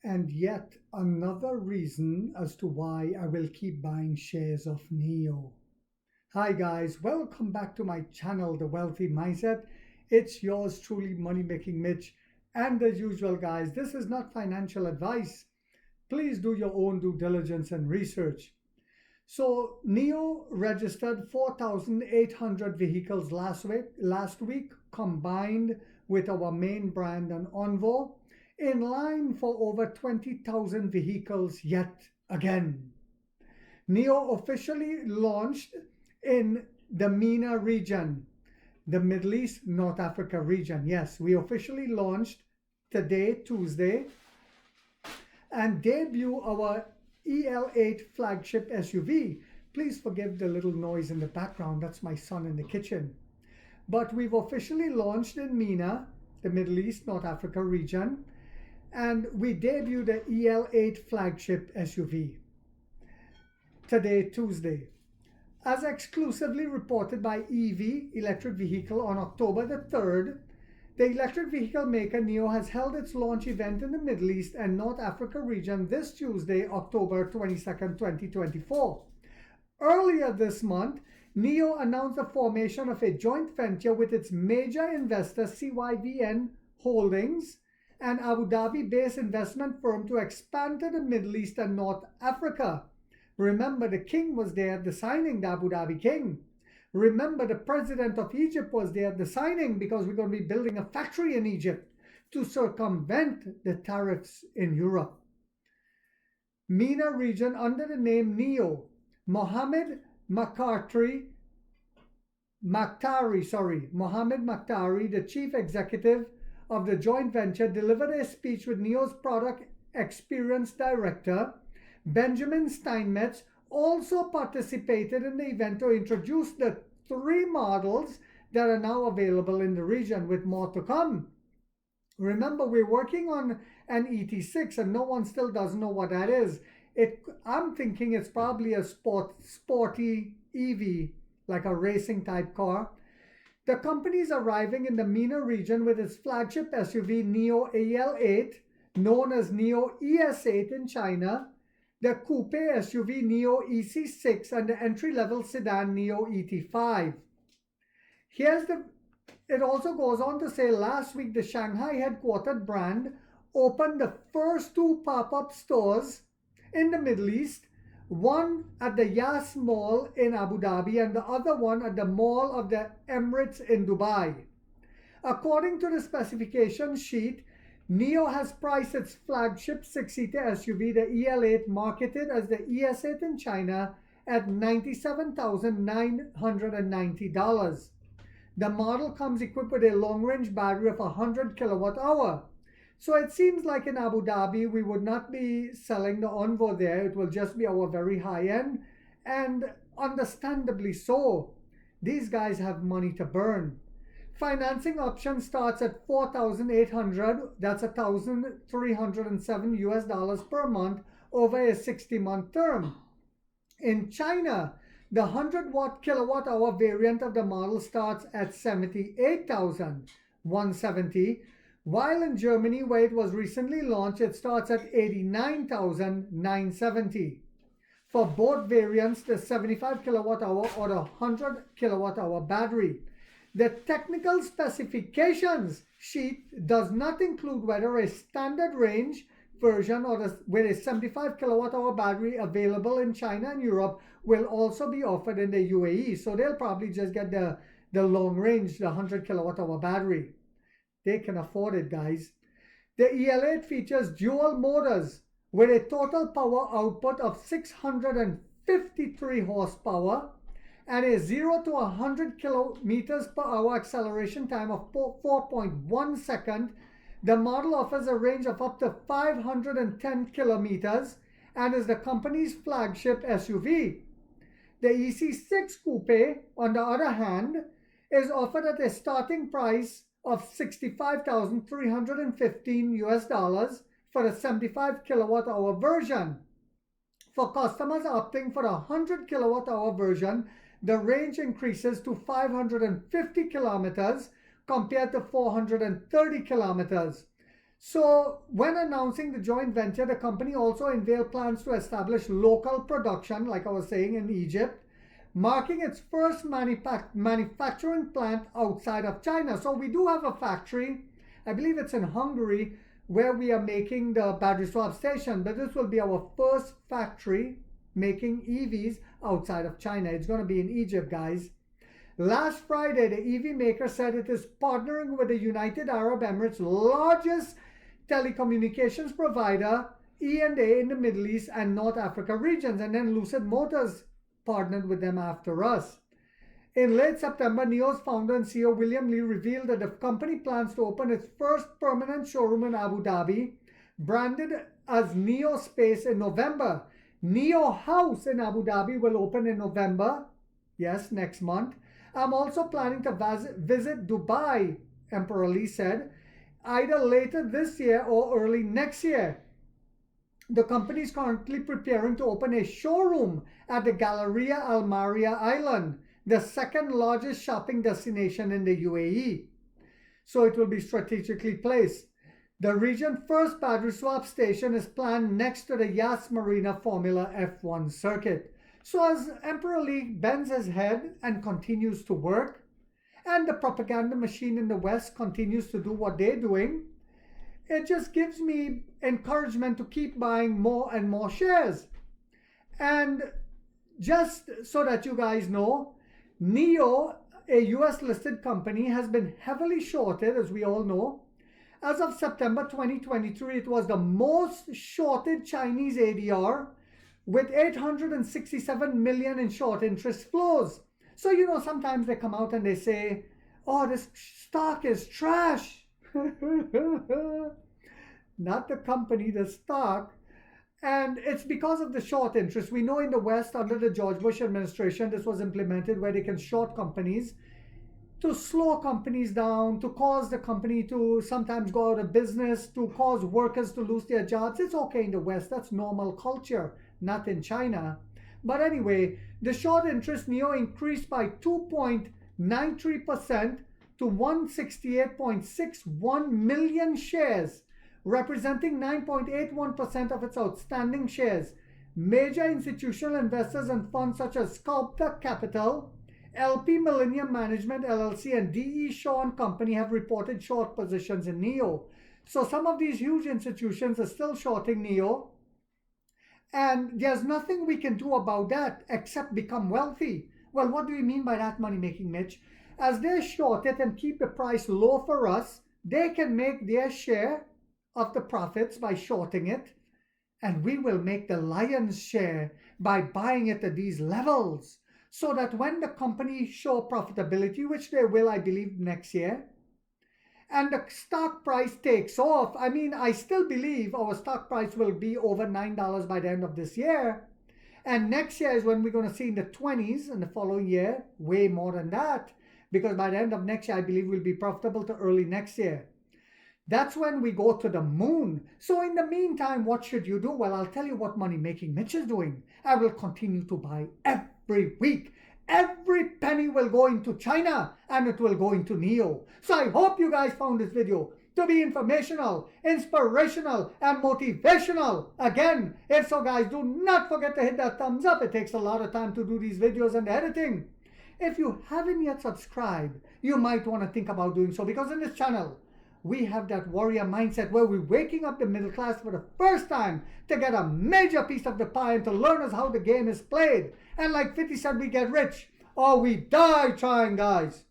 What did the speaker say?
and yet another reason as to why I will keep buying shares of Nio. Hi guys, welcome back to my channel, The Wealthy Mindset. It's yours truly, Money Making Mitch. And as usual guys, this is not financial advice. Please do your own due diligence and research. So Nio registered 4,800 vehicles last week, combined with our main brand and Envo, in line for over 20,000 vehicles yet again. Nio officially launched in the MENA region, the Middle East, North Africa region. Yes, we officially launched today, Tuesday, and debut our EL8 flagship SUV. Please forgive the little noise in the background. That's my son in the kitchen. But we've officially launched in MENA, the Middle East, North Africa region, and we debuted the EL8 flagship SUV today, Tuesday. As exclusively reported by EV, Electric Vehicle, on October the 3rd, the electric vehicle maker Nio has held its launch event in the Middle East and North Africa region this Tuesday, October 22nd, 2024. Earlier this month, Nio announced the formation of a joint venture with its major investor CYVN Holdings, an Abu Dhabi-based investment firm, to expand to the Middle East and North Africa. Remember, the king was there at the signing, the Abu Dhabi king. Remember, the president of Egypt was there at the signing, because we're going to be building a factory in Egypt to circumvent the tariffs in Europe. MENA region under the name Nio. Mohammed Makhtari, the chief executive of the joint venture, delivered a speech with Nio's product experience director, Benjamin Steinmetz, also participated in the event to introduce the 3 models that are now available in the region, with more to come. Remember, we're working on an ET6 and no one still doesn't know what that is. I'm thinking it's probably a sporty EV, like a racing type car. The company is arriving in the MENA region with its flagship SUV Nio EL8, known as Nio ES8 in China, the coupe SUV Nio EC6, and the entry-level sedan Nio ET5. It also goes on to say, last week the Shanghai headquartered brand opened the first 2 pop-up stores in the Middle East, one at the Yas Mall in Abu Dhabi and the other one at the Mall of the Emirates in Dubai. According to the specification sheet, Nio has priced its flagship 6-seater SUV, the EL8, marketed as the ES8 in China, at $97,990. The model comes equipped with a long-range battery of 100 kilowatt-hour. So it seems like in Abu Dhabi, we would not be selling the Envo there. It will just be our very high-end, and understandably so. These guys have money to burn. Financing option starts at $4,800. That's $1,307 US per month over a 60-month term. In China, the 100-watt kilowatt-hour variant of the model starts at $78,170, while in Germany, where it was recently launched, it starts at $89,970. For both variants, the 75 kilowatt-hour or the 100 kilowatt-hour battery. The technical specifications sheet does not include whether a standard range version or with a 75 kilowatt-hour battery available in China and Europe will also be offered in the UAE. So they'll probably just get the long range, the 100 kilowatt-hour battery. They can afford it, guys. The EL8 features dual motors with a total power output of 653 horsepower and a 0 to 100 kilometers per hour acceleration time of 4.1 seconds. The model offers a range of up to 510 kilometers and is the company's flagship SUV. The EC6 Coupe, on the other hand, is offered at a starting price of $65,315 US for the 75 kilowatt hour version. For customers opting for the 100 kilowatt hour version, the range increases to 550 kilometers compared to 430 kilometers. So, when announcing the joint venture, the company also unveiled plans to establish local production, like I was saying, in Egypt, marking its first manufacturing plant outside of China. So, we do have a factory, I believe it's in Hungary, where we are making the battery swap station, but this will be our first factory making EVs outside of China. It's going to be in Egypt, guys. Last Friday, the EV maker said it is partnering with the United Arab Emirates' largest telecommunications provider, E&A, in the Middle East and North Africa regions, and then Lucid Motors partnered with them after us. In late September, Nio's founder and CEO William Lee revealed that the company plans to open its first permanent showroom in Abu Dhabi, branded as Nio Space, in November. Nio House in Abu Dhabi will open in November, yes, next month. I'm also planning to visit Dubai, Emperor Lee said, either later this year or early next year. The company is currently preparing to open a showroom at the Galleria Al Maria Island, the second largest shopping destination in the UAE. So it will be strategically placed. The region's first battery swap station is planned next to the Yas Marina Formula F1 circuit. So as Emperor Lee bends his head and continues to work, and the propaganda machine in the West continues to do what they're doing, it just gives me encouragement to keep buying more and more shares. And just so that you guys know, Nio, a US listed company, has been heavily shorted, as we all know. As of September 2023, it was the most shorted Chinese ADR, with 867 million in short interest flows. So, you know, sometimes they come out and they say, oh, this stock is trash. Not the company, the stock. And it's because of the short interest. We know in the West, under the George Bush administration, this was implemented where they can short companies to slow companies down, to cause the company to sometimes go out of business, to cause workers to lose their jobs. It's okay in the West. That's normal culture, not in China. But anyway, the short interest Nio increased by 2.93% to 168.61 million shares, representing 9.81% of its outstanding shares. Major institutional investors and funds such as Sculptor Capital, LP Millennium Management LLC, and DE Shaw and Company have reported short positions in Nio. So some of these huge institutions are still shorting Nio. And there's nothing we can do about that except become wealthy. Well, what do you mean by that, money making Mitch? As they short it and keep the price low for us, they can make their share of the profits by shorting it. And we will make the lion's share by buying it at these levels. So that when the company show profitability, which they will, I believe, next year, and the stock price takes off, I mean, I still believe our stock price will be over $9 by the end of this year. And next year is when we're going to see in the 20s, and the following year, way more than that. Because by the end of next year, I believe we'll be profitable to early next year. That's when we go to the moon. So in the meantime, what should you do? Well, I'll tell you what Money Making Mitch is doing. I will continue to buy every week. Every penny will go into China and it will go into Nio. So I hope you guys found this video to be informational, inspirational, and motivational. Again, if so guys, do not forget to hit that thumbs up. It takes a lot of time to do these videos and the editing. If you haven't yet subscribed, you might want to think about doing so, because in this channel, we have that warrior mindset where we're waking up the middle class for the first time to get a major piece of the pie and to learn us how the game is played. And like 50 said, we get rich or we die trying, guys.